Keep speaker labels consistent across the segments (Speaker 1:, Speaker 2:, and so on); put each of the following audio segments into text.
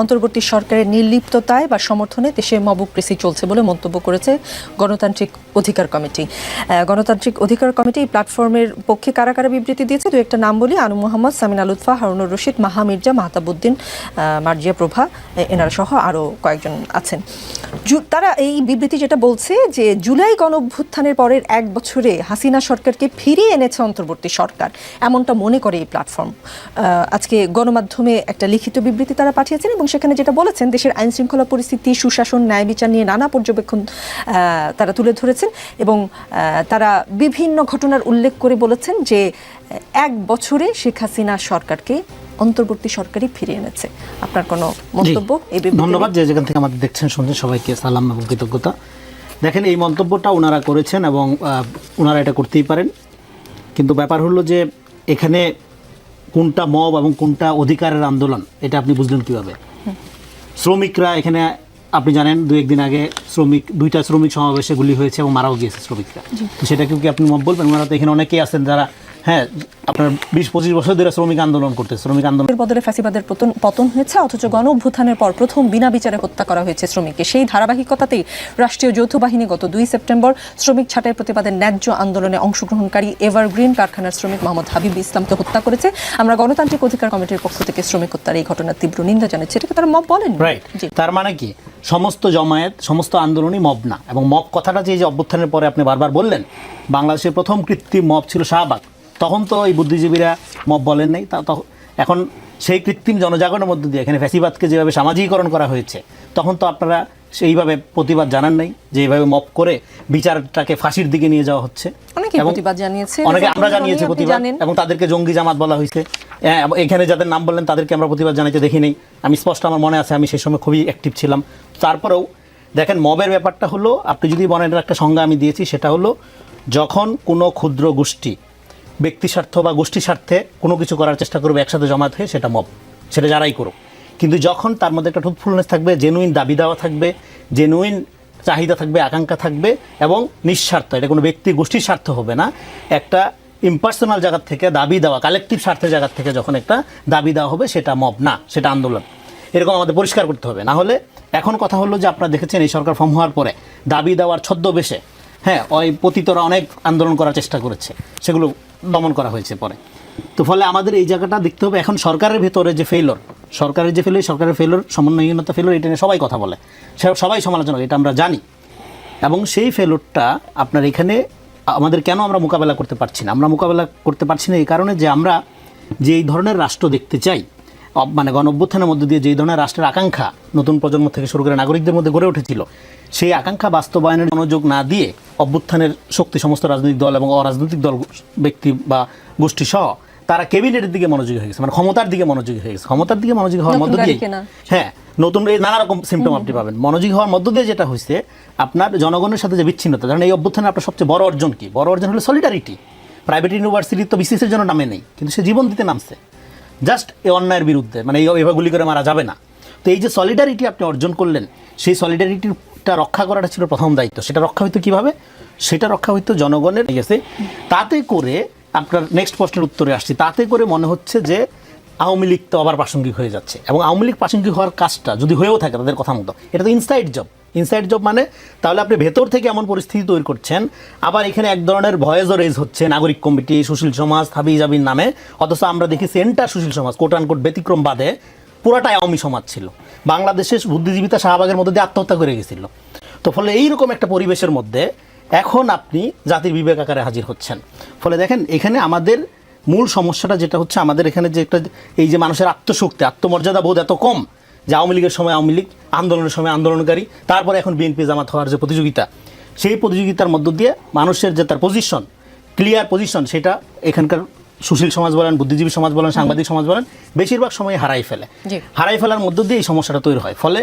Speaker 1: অন্তর্বর্তী সরকারের নির্লিপ্ততায় বা সমর্থনে দেশে মবক্রেসি চলছে বলে মন্তব্য করেছে গণতান্ত্রিক অধিকার কমিটি। গণতান্ত্রিক অধিকার কমিটি এই প্ল্যাটফর্মের পক্ষে কারা কারা বিবৃতি দিয়েছে দু একটা নাম বলি। আনু মোহাম্মদ, সামিনা লুৎফা, হারুনুর রশিদ, মাহা মির্জা, মাহতাবুদ্দিন, মার্জিয়া প্রভা, এনারা সহ আরও কয়েকজন আছেন। তারা এই বিবৃতি যেটা বলছে যে জুলাই গণঅভ্যুত্থানের পরের এক বছরে হাসিনা সরকারকে ফিরিয়ে এনেছে অন্তর্বর্তী সরকার, এমনটা মনে করে এই প্ল্যাটফর্ম। আজকে গণমাধ্যমে একটা লিখিত বিবৃতি তারা পাঠিয়েছেন এবং সেখানে যেটা বলেছেন দেশের আইন শৃঙ্খলা পরিস্থিতি, সুশাসন, ন্যায় বিচার নিয়ে নানা পর্যবেক্ষণ তারা তুলে ধরেছেন এবং তারা বিভিন্ন ঘটনার উল্লেখ করে বলেছেন যে এক বছরে শেখ হাসিনা সরকারকে অন্তর্বর্তী সরকারই ফিরিয়ে এনেছে। আপনার কোনো মন্তব্য?
Speaker 2: ধন্যবাদ। যে যেখান থেকে আমাদের দেখছেন শুনছেন সবাইকে সালাম এবং কৃতজ্ঞতা। দেখেন, এই মন্তব্যটা ওনারা করেছেন এবং ওনারা এটা করতেই পারেন, কিন্তু ব্যাপার হলো যে এখানে কোনটা মব এবং কোনটা অধিকারের আন্দোলন এটা আপনি বুঝলেন কিভাবে? শ্রমিকরা এখানে, আপনি জানেন দু একদিন আগে দুইটা শ্রমিক সমাবেশে গুলি হয়েছে এবং মারাও গিয়েছে শ্রমিকরা। তো সেটাকেও কি আপনি মব বলবেন? ওনারা তো এখানে অনেকেই আছেন যারা আপনার 20-25 বছর ধরে শ্রমিক আন্দোলন করতে, শ্রমিক আন্দোলনের
Speaker 1: বদলে ফ্যাসিবাদের পতন হয়েছে, অথচ গণ অভ্যুত্থানের পর প্রথম বিনা বিচারে হত্যা করা হয়েছে শ্রমিককে। সেই ধারাবাহিকতাতেই রাষ্ট্রীয় যৌথ বাহিনী গত 2 সেপ্টেম্বর শ্রমিক ছাঁটাই প্রতিবাদের ন্যায্য আন্দোলনে অংশগ্রহণকারী এভারগ্রিন কারখানার শ্রমিক মোহাম্মদ হাবিব ইসলামকে হত্যা করেছে। আমরা গণতান্ত্রিক অধিকার কমিটির পক্ষ থেকে শ্রমিক হত্যার এই ঘটনার তীব্র নিন্দা জানাচ্ছি। এটাকে তারা মব বলেন,
Speaker 2: রাইট? তার মানে কি সমস্ত জমায়েত, সমস্ত আন্দোলনই মব না। এবং মব কথাটা যে অভ্যুত্থানের পরে আপনি বারবার বললেন, বাংলাদেশের প্রথম কৃত্রিম মব ছিল শাহবাগ। তখন তো এই বুদ্ধিজীবীরা মব বলেন নাই। এখন সেই কৃত্রিম জনজাগরণের মধ্য দিয়ে এখানে ফ্যাসিবাদকে যেভাবে সামাজিকীকরণ করা হয়েছে, তখন তো আপনারা সেইভাবে প্রতিবাদ জানান নাই যে এইভাবে মব করে বিচারটাকে ফাঁসির দিকে নিয়ে যাওয়া হচ্ছে।
Speaker 1: অনেকে প্রতিবাদ জানিয়েছে,
Speaker 2: অনেকে আমরা জানিয়েছি প্রতিবাদ, এবং তাদেরকে জঙ্গি জামাত বলা হয়েছে। এখানে যাদের নাম বললেন তাদেরকে আমরা প্রতিবাদ জানাইতে দেখি নেই। আমি স্পষ্ট, আমার মনে আছে, আমি সেই সময় খুবই অ্যাক্টিভ ছিলাম। তারপরেও দেখেন, মবের ব্যাপারটা হলো, আপনি যদি বলেন, একটা সংজ্ঞা আমি দিয়েছি, সেটা হলো যখন কোনো ক্ষুদ্র গোষ্ঠী ব্যক্তি স্বার্থ বা গোষ্ঠী স্বার্থে কোনো কিছু করার চেষ্টা করবে একসাথে জমায়েত হয়ে, সেটা মব, সেটা যারাই করুক। কিন্তু যখন তার মধ্যে একটা ট্রুথফুলনেস থাকবে, জেনুইন দাবি দেওয়া থাকবে, জেনুইন চাহিদা থাকবে, আকাঙ্ক্ষা থাকবে এবং নিঃস্বার্থ, এটা কোনো ব্যক্তি গোষ্ঠীর স্বার্থ হবে না, একটা ইম্পার্সোনাল জায়গা থেকে দাবি দেওয়া, কালেকটিভ স্বার্থের জায়গা থেকে যখন একটা দাবি দেওয়া হবে, সেটা মব না, সেটা আন্দোলন। এরকম আমাদের পরিষ্কার করতে হবে। না হলে এখন কথা হলো যে আপনারা দেখেছেন এই সরকার ফর্ম হওয়ার পরে দাবি দেওয়ার ছদ্মবেশে ওই পতিতরা অনেক আন্দোলন করার চেষ্টা করেছে, সেগুলো দমন করা হয়েছে পরে। তো ফলে আমাদের এই জায়গাটা দেখতে হবে। এখন সরকারের ভেতরে যে ফেইলর, সরকারের ফেইলর, সমন্বয়হীনতা ফেইলর, এটা নিয়ে সবাই কথা বলে, সবাই সমালোচনা, এটা আমরা জানি। এবং সেই ফেইলরটা আপনার এখানে আমাদের কেন আমরা মোকাবেলা করতে পারছি না? আমরা মোকাবেলা করতে পারছি না এই কারণে যে আমরা যেই ধরনের রাষ্ট্র দেখতে চাই, মানে গণঅভ্যুত্থানের মধ্যে দিয়ে যেই ধরনের রাষ্ট্রের আকাঙ্ক্ষা নতুন প্রজন্ম থেকে শুরু করে নাগরিকদের মধ্যে গড়ে উঠেছিল, সেই আকাঙ্ক্ষা বাস্তবায়নের মনোযোগ না দিয়ে অভ্যুত্থানের শক্তি, সমস্ত রাজনৈতিক দল এবং অরাজনৈতিক দল, ব্যক্তি বা গোষ্ঠী সহ, তারা ক্যাবিনেটের দিকে মনোযোগী হয়ে গেছে, মানে ক্ষমতার দিকে মনোযোগী হয়ে গেছে। ক্ষমতার দিকে মনোযোগী হওয়ার মধ্য দিয়ে নতুন এই নানা রকম সিমটম আপনি পাবেন। মনোযোগী হওয়ার মধ্য দিয়ে যেটা হয়েছে, আপনার জনগণের সাথে যে বিচ্ছিন্নতা, ধরেন এই অভ্যুত্থানে আপনার সবচেয়ে বড় অর্জন কি? বড় অর্জন হলো সলিডারিটি। প্রাইভেট ইউনিভার্সিটি তো বিসিএসের জন্য নামে নেই, কিন্তু সে জীবন দিতে নামছে জাস্ট এই অন্যায়ের বিরুদ্ধে, মানে এইভাবে গুলি করে মারা যাবে না। তো এই যে সলিডারিটি আপনি অর্জন করলেন, সেই সলিডারিটিটা রক্ষা করাটা ছিল প্রথম দায়িত্ব। সেটা রক্ষা হইতো কীভাবে? সেটা রক্ষা হইতো জনগণের গেছে। তাতে করে আপনার নেক্সট প্রশ্নের উত্তরে আসছি, তাতে করে মনে হচ্ছে যে আওয়ামী লীগ তো আবার প্রাসঙ্গিক হয়ে যাচ্ছে। এবং আওয়ামী লীগ প্রাসঙ্গিক হওয়ার কাজটা যদি হয়েও থাকে তাদের কথা মতো, এটা তো ইনসাইড জব মানে তাহলে আপনি ভেতর থেকে এমন পরিস্থিতি তৈরি করছেন, আবার এখানে এক ধরনের ভয়েসও রেজ হচ্ছে নাগরিক কমিটি, সুশীল সমাজ, হাবি জাবির নামে। অথচ আমরা দেখি সেন্টার সুশীল সমাজ, কোট আনকোট ব্যতিক্রম বাদে পুরাটাই আওয়ামী সমাজ ছিল। বাংলাদেশের বুদ্ধিজীবীতা শাহবাগের মধ্যে দিয়ে আত্মহত্যা করে গেছিল। তো ফলে এইরকম একটা পরিবেশের মধ্যে এখন আপনি জাতির বিবেক আকারে হাজির হচ্ছেন। ফলে দেখেন, এখানে আমাদের মূল সমস্যাটা যেটা হচ্ছে, আমাদের এখানে যে একটা এই যে মানুষের আত্মশক্তি, আত্মমর্যাদা বোধ এত কম, যে আওয়ামী লীগের সময় আওয়ামী লীগ, আন্দোলনের সময় আন্দোলনকারী, তারপরে এখন বিএনপি জামাত হওয়ার যে প্রতিযোগিতা, সেই প্রতিযোগিতার মধ্য দিয়ে মানুষের যে তার পজিশন, ক্লিয়ার পজিশন, সেটা এখানকার সুশীল সমাজ বলেন, বুদ্ধিজীবী সমাজ বলেন, সাংবাদিক সমাজ বলেন, বেশিরভাগ সময় হারাই ফেলার মধ্য দিয়ে এই সমস্যাটা তৈরি হয়। ফলে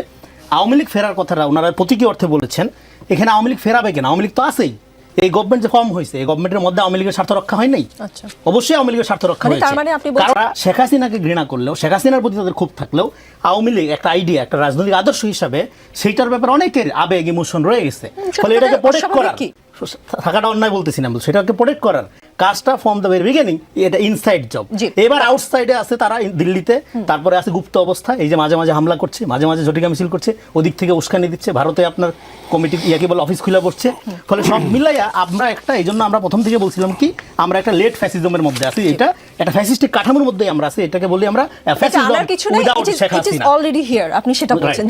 Speaker 2: আওয়ামী লীগ ফেরার কথাটা ওনারা প্রতীকী অর্থে বলেছেন। এখানে আওয়ামী লীগ ফেরাবে কেন? আওয়ামী লীগ তো আছেই। এই গভর্নমেন্ট যে ফর্ম হয়েছে, এই গভর্নমেন্টের মধ্যে আওয়ামী লীগের স্বার্থ রক্ষা হয় নাই? অবশ্যই আওয়ামী লীগের স্বার্থ রক্ষা হয়েছে। কারণ শেখ হাসিনাকে ঘৃণা করলেও, শেখ হাসিনার প্রতি তাদের ক্ষোভ থাকলেও, আওয়ামী লীগ একটা আইডিয়া, একটা রাজনৈতিক আদর্শ হিসাবে সেইটার ব্যাপারে অনেকের আবেগ, ইমোশন রয়ে গেছে। ফলে এটাকে প্রোটেক্ট করার, থাকাটা অন্যায় বলতেছি না, সেটাকে প্রোটেক্ট করার কাজটা ফ্রম দ্য ভেরি বিগিনিং এটা ইনসাইড জব।
Speaker 1: জি।
Speaker 2: এবার আউটসাইডে আছে তারা দিল্লিতে, তারপরে আছে গুপ্ত অবস্থা, এই যে মাঝে মাঝে হামলা করছে, মাঝে মাঝে ঝটিকা মিছিল করছে, ওদিক থেকে উস্কানি দিচ্ছে, ভারতে আপনার কমিটি ইয়াকে বলে অফিস খুলে বসছে। ফলে সব মিলাইয়া আমরা একটা, এই জন্য আমরা প্রথম থেকে বলছিলাম কি আমরা একটা লেট ফ্যাসিজমের মধ্যে আছি, এটা একটা ফ্যাসিস্টিক কাঠামোর মধ্যেই আমরা আছি, এটাকে বলি আমরা
Speaker 1: এটা আনার কিছু নেই,
Speaker 2: without Sheikh
Speaker 1: it is
Speaker 2: Hasina.
Speaker 1: Already here, আপনি সেটা বলছেন।